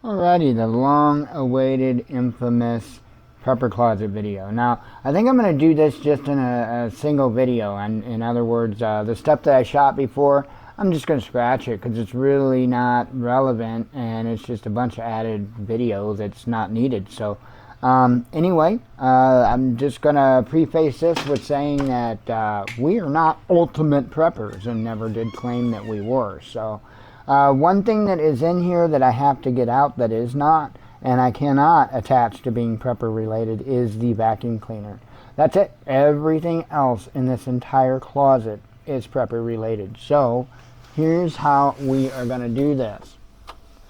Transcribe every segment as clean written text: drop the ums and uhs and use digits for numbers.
Alrighty, the long-awaited, infamous prepper closet video. Now, I think I'm going to do this just in a single video. And in other words, the stuff that I shot before, I'm just going to scratch it because it's really not relevant, and it's just a bunch of added video that's not needed. So, anyway, I'm just going to preface this with saying that we are not ultimate preppers and never did claim that we were. So, one thing that is in here that I have to get out that is not, and I cannot attach to being prepper related, is the vacuum cleaner. That's it. Everything else in this entire closet is prepper related. So here's how we are going to do this.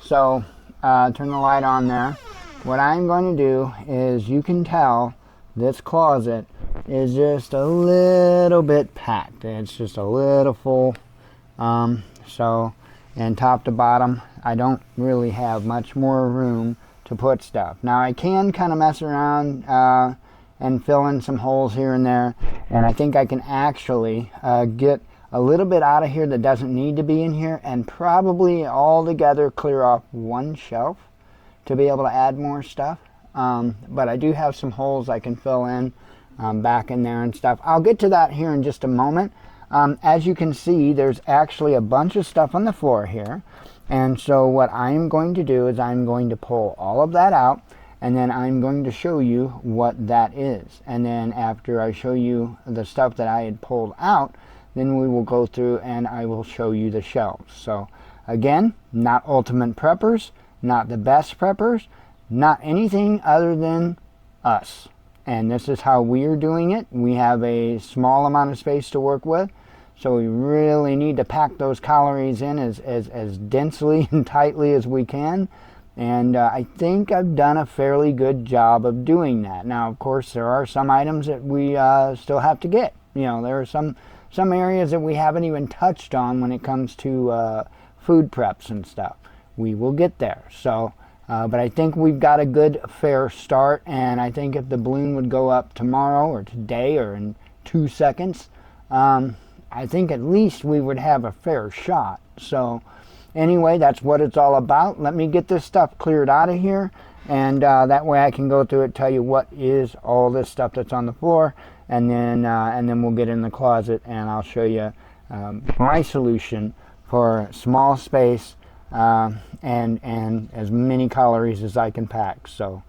So turn the light on there. What I'm going to do is, you can tell this closet is just a little bit packed. It's just a little full. And top to bottom, I don't really have much more room to put stuff. Now I can kind of mess around and fill in some holes here and there, and I think I can actually get a little bit out of here that doesn't need to be in here, and probably all together clear off one shelf to be able to add more stuff. But I do have some holes I can fill in back in there and stuff. I'll get to that here in just a moment. As you can see, there's actually a bunch of stuff on the floor here, and so what I'm going to do is I'm going to pull all of that out, and then I'm going to show you what that is. And then after I show you the stuff that I had pulled out, then we will go through and I will show you the shelves. So again, not ultimate preppers, not the best preppers, not anything other than us. And this is how we are doing it. We have a small amount of space to work with, so we really need to pack those calories in as densely and tightly as we can. And I think I've done a fairly good job of doing that. Now, of course, there are some items that we still have to get. You know, there are some areas that we haven't even touched on when it comes to food preps and stuff. We will get there. So. But I think we've got a good, fair start, and I think if the balloon would go up tomorrow or today or in 2 seconds, I think at least we would have a fair shot. So anyway, that's what it's all about. Let me get this stuff cleared out of here, and that way I can go through it, tell you what is all this stuff that's on the floor, and then we'll get in the closet and I'll show you my solution for small space and as many calories as I can pack. So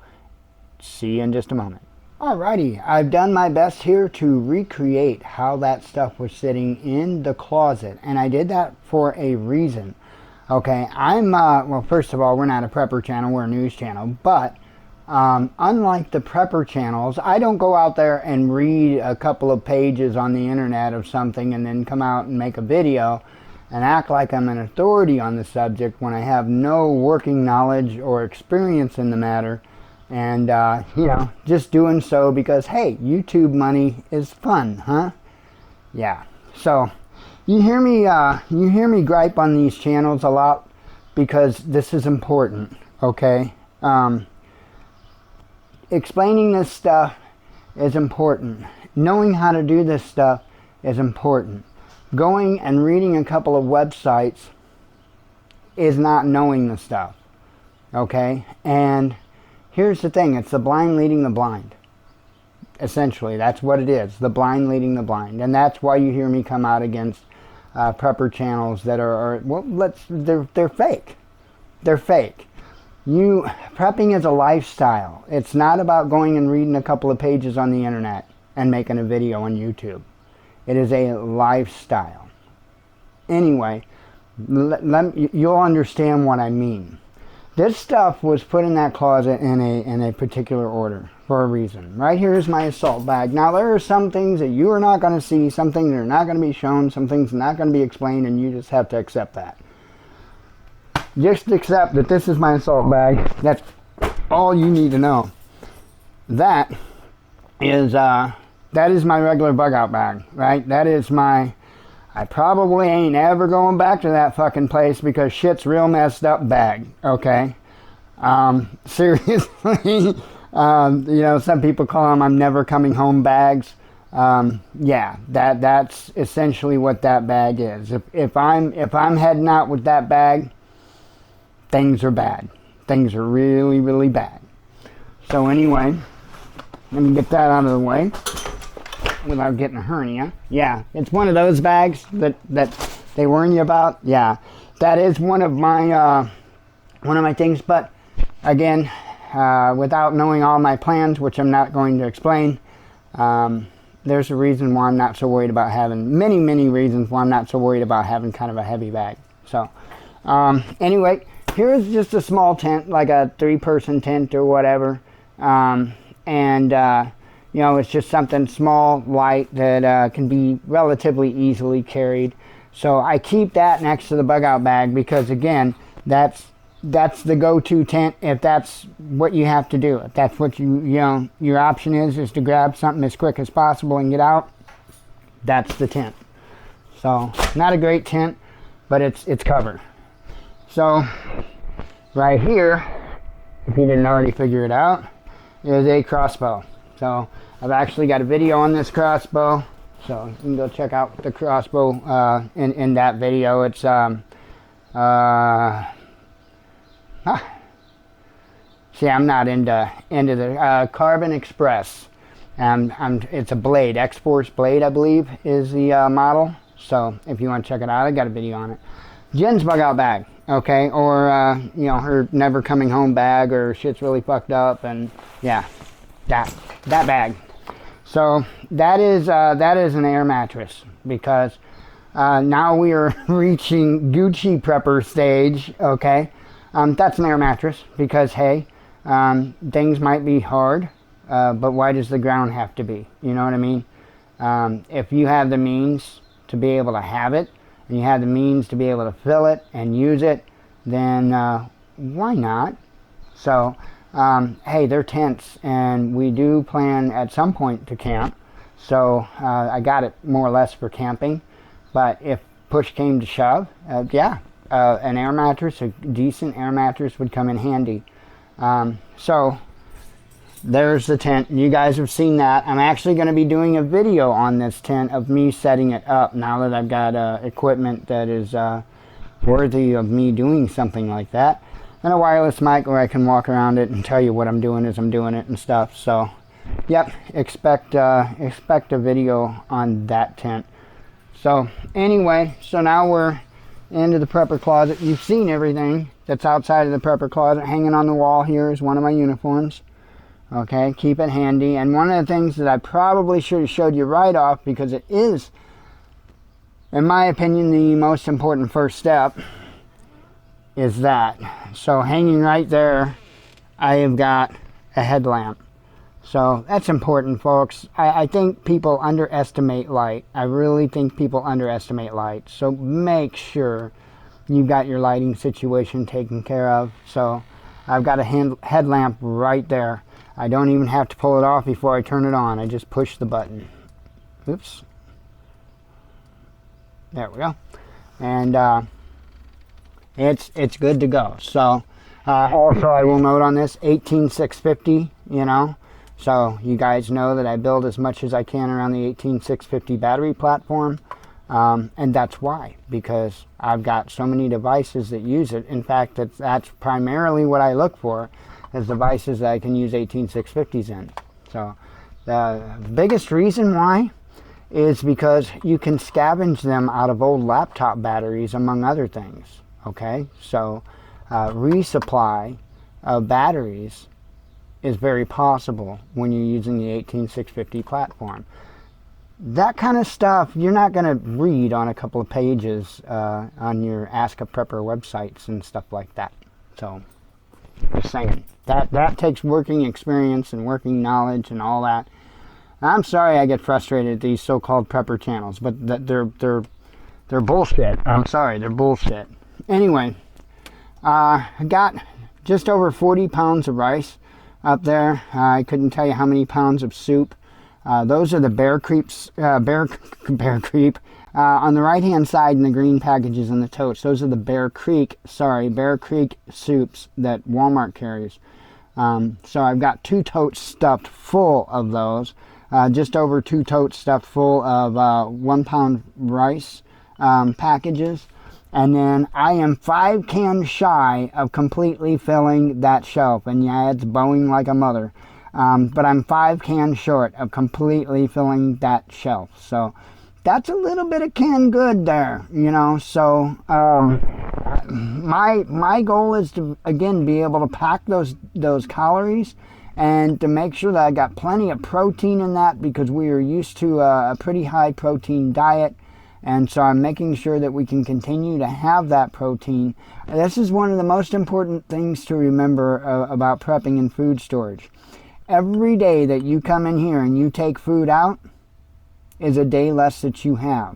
see you in just a moment. Alrighty, I've done my best here to recreate how that stuff was sitting in the closet, and I did that for a reason. Okay, well, first of all, we're not a prepper channel, we're a news channel, but unlike the prepper channels, I don't go out there and read a couple of pages on the internet of something and then come out and make a video and act like I'm an authority on the subject when I have no working knowledge or experience in the matter, and you know, just doing so because, hey, YouTube money is fun, huh? Yeah. So you hear me gripe on these channels a lot because this is important. Okay, explaining this stuff is important. Knowing how to do this stuff is important. Going and reading a couple of websites is not knowing the stuff. Okay? And here's the thing, it's the blind leading the blind. Essentially, that's what it is. The blind leading the blind. And that's why you hear me come out against prepper channels that are well, they're fake. They're fake. Prepping is a lifestyle. It's not about going and reading a couple of pages on the internet and making a video on YouTube. It is a lifestyle. Anyway, you'll understand what I mean. This stuff was put in that closet in a particular order for a reason. Right here is my assault bag. Now, there are some things that you are not going to see, some things that are not going to be shown, some things are not going to be explained, and you just have to accept that. Just accept that this is my assault bag. That's all you need to know. That is my regular bug out bag, right? That is I probably ain't ever going back to that fucking place because shit's real messed up bag, okay? Seriously, you know, some people call them I'm never coming home bags. Yeah, that's essentially what that bag is. If I'm heading out with that bag, things are bad. things are really, really bad. So anyway, let me get that out of the way without getting a hernia. Yeah, it's one of those bags that they warn you about. Yeah, that is one of my things. But again, without knowing all my plans, which I'm not going to explain, there's a reason why I'm not so worried about having, many reasons why I'm not so worried about having kind of a heavy bag. So anyway, here's just a small tent, like a 3-person tent or whatever. You know, it's just something small, light, that can be relatively easily carried. So I keep that next to the bug out bag because, again, that's the go-to tent if that's what you have to do. If that's what you know, your option is to grab something as quick as possible and get out, that's the tent. So, not a great tent, but it's cover. So, right here, if you didn't already figure it out, is a crossbow. So, I've actually got a video on this crossbow, so you can go check out the crossbow in that video. It's see, I'm not into the Carbon Express. It's a blade, X-Force blade, I believe, is the model. So if you want to check it out, I got a video on it. Jen's bug out bag, okay, or you know, her never coming home bag, or shit's really fucked up, and yeah, that bag. So that is an air mattress, because now we are reaching Gucci prepper stage, okay. That's an air mattress, because hey, things might be hard, but why does the ground have to be? You know what I mean? If you have the means to be able to have it, and you have the means to be able to fill it and use it, then why not? So, hey, they're tents, and we do plan at some point to camp. So I got it more or less for camping, but if push came to shove, yeah. An air mattress, a decent air mattress, would come in handy. So there's the tent. You guys have seen that. I'm actually going to be doing a video on this tent of me setting it up now that I've got equipment that is worthy of me doing something like that, and a wireless mic where I can walk around it and tell you what I'm doing as I'm doing it and stuff. So yep, expect a video on that tent. So anyway, so now we're into the prepper closet. You've seen everything that's outside of the prepper closet. Hanging on the wall here is one of my uniforms. Okay, keep it handy. And one of the things that I probably should have showed you right off, because it is, in my opinion, the most important first step, is that. So hanging right there, I have got a headlamp. So that's important, folks. I think people underestimate light. I really think people underestimate light. So make sure you've got your lighting situation taken care of. So I've got a headlamp right there. I don't even have to pull it off before I turn it on. I just push the button. Oops. There we go. And it's good to go. So also, I will note on this, 18650, you know. So you guys know that I build as much as I can around the 18650 battery platform, and that's why, because I've got so many devices that use it. In fact, that's primarily what I look for, is devices that I can use 18650s in. So the biggest reason why is because you can scavenge them out of old laptop batteries, among other things. Okay, so resupply of batteries is very possible when you're using the 18650 platform. That kind of stuff you're not going to read on a couple of pages on your Ask a Prepper websites and stuff like that. So just saying, that takes working experience and working knowledge and all that. I'm sorry I get frustrated at these so-called prepper channels, but they're bullshit. I'm sorry, they're bullshit. Anyway, I got just over 40 pounds of rice up there. I couldn't tell you how many pounds of soup. Those are the Bear Creek on the right hand side in the green packages in the totes. Those are the Bear Creek soups that Walmart carries. So I've got 2 totes stuffed full of those. Just over 2 totes stuffed full of 1 pound rice packages. And then I am 5 cans shy of completely filling that shelf. And yeah, it's bowing like a mother. But I'm 5 cans short of completely filling that shelf. So that's a little bit of canned good there, you know. So my goal is to, again, be able to pack those calories and to make sure that I got plenty of protein in that, because we are used to a pretty high protein diet. And so I'm making sure that we can continue to have that protein. This is one of the most important things to remember about prepping and food storage. Every day that you come in here and you take food out is a day less that you have.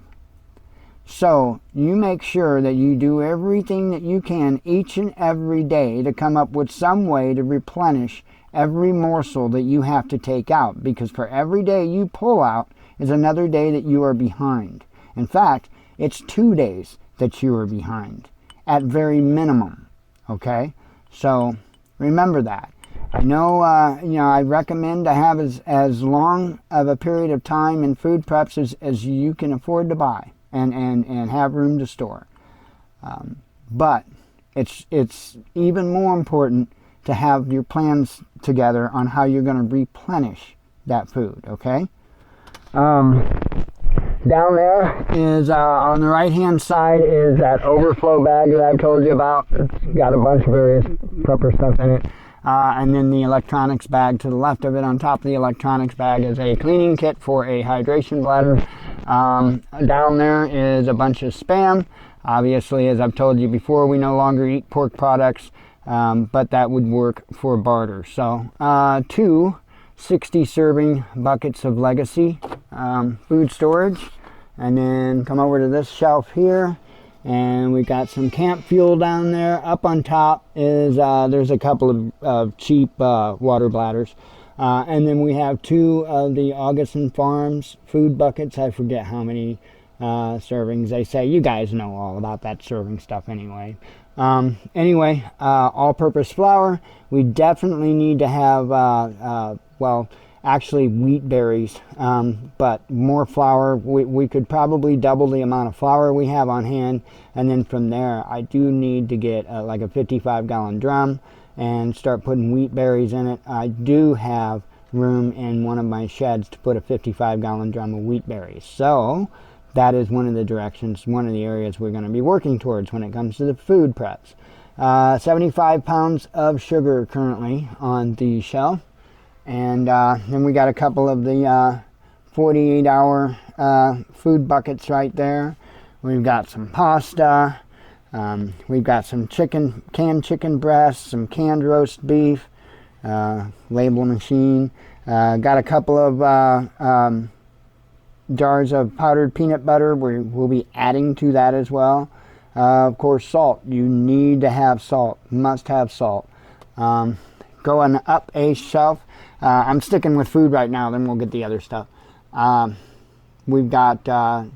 So you make sure that you do everything that you can each and every day to come up with some way to replenish every morsel that you have to take out, because for every day you pull out is another day that you are behind. In fact, it's 2 days that you are behind at very minimum. Okay, so remember that. I know, I recommend to have as long of a period of time in food preps as you can afford to buy and have room to store. But it's even more important to have your plans together on how you're going to replenish that food. Okay. Down there is, on the right hand side, is that overflow bag that I told you about. It's got a bunch of various prepper stuff in it. And then the electronics bag to the left of it. On top of the electronics bag is a cleaning kit for a hydration bladder. Down there is a bunch of Spam. Obviously, as I've told you before, we no longer eat pork products, but that would work for barter. So 2 60-serving buckets of Legacy food storage. And then come over to this shelf here, and we got some camp fuel down there. Up on top is there's a couple of cheap water bladders, and then we have 2 of the Augustin Farms food buckets. I forget how many servings they say. You guys know all about that serving stuff anyway. All-purpose flour. We definitely need to have actually wheat berries, but more flour. We could probably double the amount of flour we have on hand, and then from there I do need to get like a 55-gallon drum and start putting wheat berries in it. I do have room in one of my sheds to put a 55-gallon drum of wheat berries, so that is one of the directions, one of the areas we're going to be working towards when it comes to the food preps. 75 pounds of sugar currently on the shelf. And then we got a couple of the 48-hour food buckets right there. We've got some pasta. We've got some canned chicken breasts, some canned roast beef, label machine. Got a couple of jars of powdered peanut butter. We'll be adding to that as well. Of course, salt. You need to have salt. Must have salt. Going up a shelf. I'm sticking with food right now, then we'll get the other stuff. We've got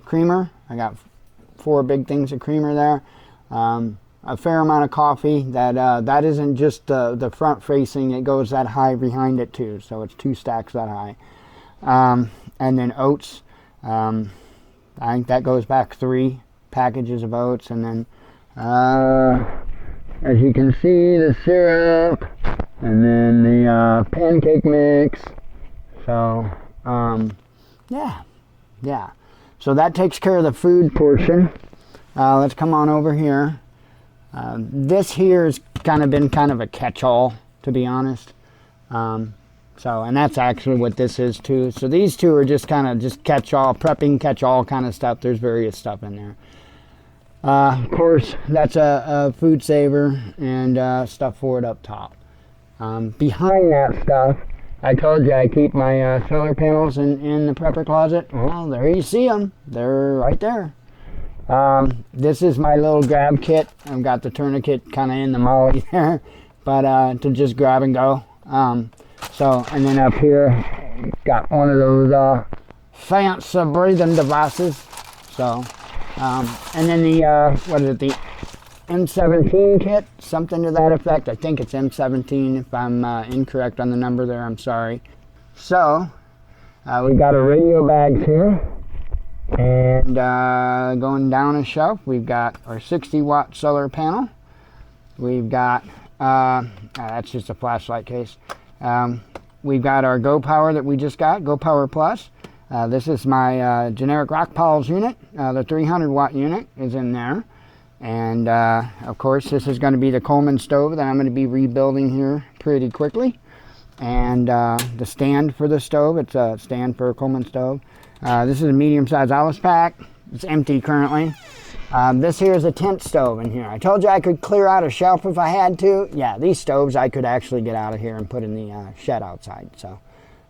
creamer. I got 4 big things of creamer there. A fair amount of coffee. That isn't just the front facing, it goes that high behind it too, so it's 2 stacks that high. And then oats. I think that goes back 3 packages of oats. And then as you can see, the syrup. And then the pancake mix. So, yeah. So that takes care of the food portion. Let's come on over here. This here has been kind of a catch-all, to be honest. And that's actually what this is too. So these 2 are just catch-all, prepping catch-all kind of stuff. There's various stuff in there. Of course, that's a food saver and stuff for it up top. Behind that stuff, I told you I keep my solar panels in the prepper closet. Well, there you see them. They're right there. This is my little grab kit. I've got the tourniquet kind of in the molly there, but to just grab and go. And then up here, got one of those fancy breathing devices. So, and then the M17 kit, something to that effect. I think it's M17. If I'm incorrect on the number there, I'm sorry. So, we got a radio bag here. And going down a shelf, we've got our 60-watt solar panel. We've got, that's just a flashlight case. We've got our Go Power that we just got, Go Power Plus. This is my generic Rockpals unit. The 300-watt unit is in there. And of course, this is going to be the Coleman stove that I'm going to be rebuilding here pretty quickly. And the stand for the stove, it's a stand for a Coleman stove. This is a medium-sized Alice pack. It's empty currently. This here is a tent stove in here. I told you I could clear out a shelf if I had to. Yeah, these stoves I could actually get out of here and put in the shed outside. So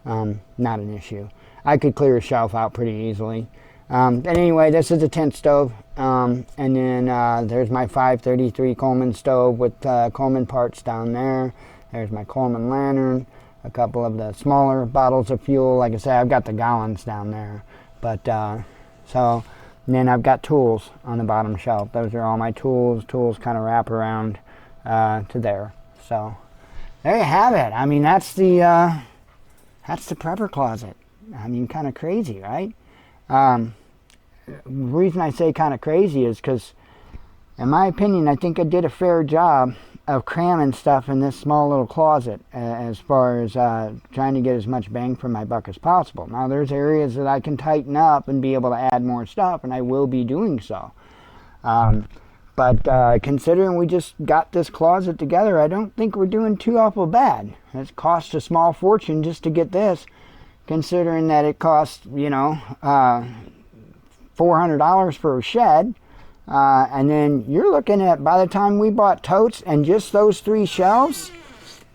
not an issue. I could clear a shelf out pretty easily. But anyway, this is a tent stove. And then there's my 533 Coleman stove with Coleman parts down there. There's my Coleman lantern. A couple of the smaller bottles of fuel. Like I said, I've got the gallons down there. But so, and then I've got tools on the bottom shelf. Those are all my tools. Tools kind of wrap around to there. So there you have it. I mean, that's the prepper closet. I mean, kind of crazy, right? The reason I say kind of crazy is because, in my opinion, I think I did a fair job of cramming stuff in this small little closet as far as trying to get as much bang for my buck as possible. Now, there's areas that I can tighten up and be able to add more stuff, and I will be doing so. But considering we just got this closet together, I don't think we're doing too awful bad. It's cost a small fortune just to get this, considering that it cost, you know, $400 for a shed. And then you're looking at, by the time we bought totes and just those 3 shelves,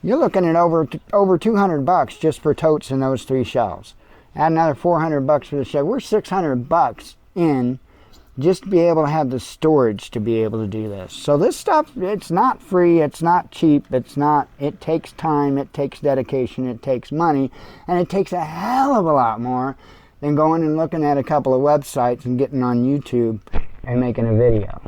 you're looking at over $200 just for totes and those 3 shelves. Add another $400 for the shed. We're $600 in just to be able to have the storage to be able to do this. So this stuff, it's not free, it's not cheap, it takes time, it takes dedication, it takes money, and it takes a hell of a lot more than going and looking at a couple of websites and getting on YouTube and making a video.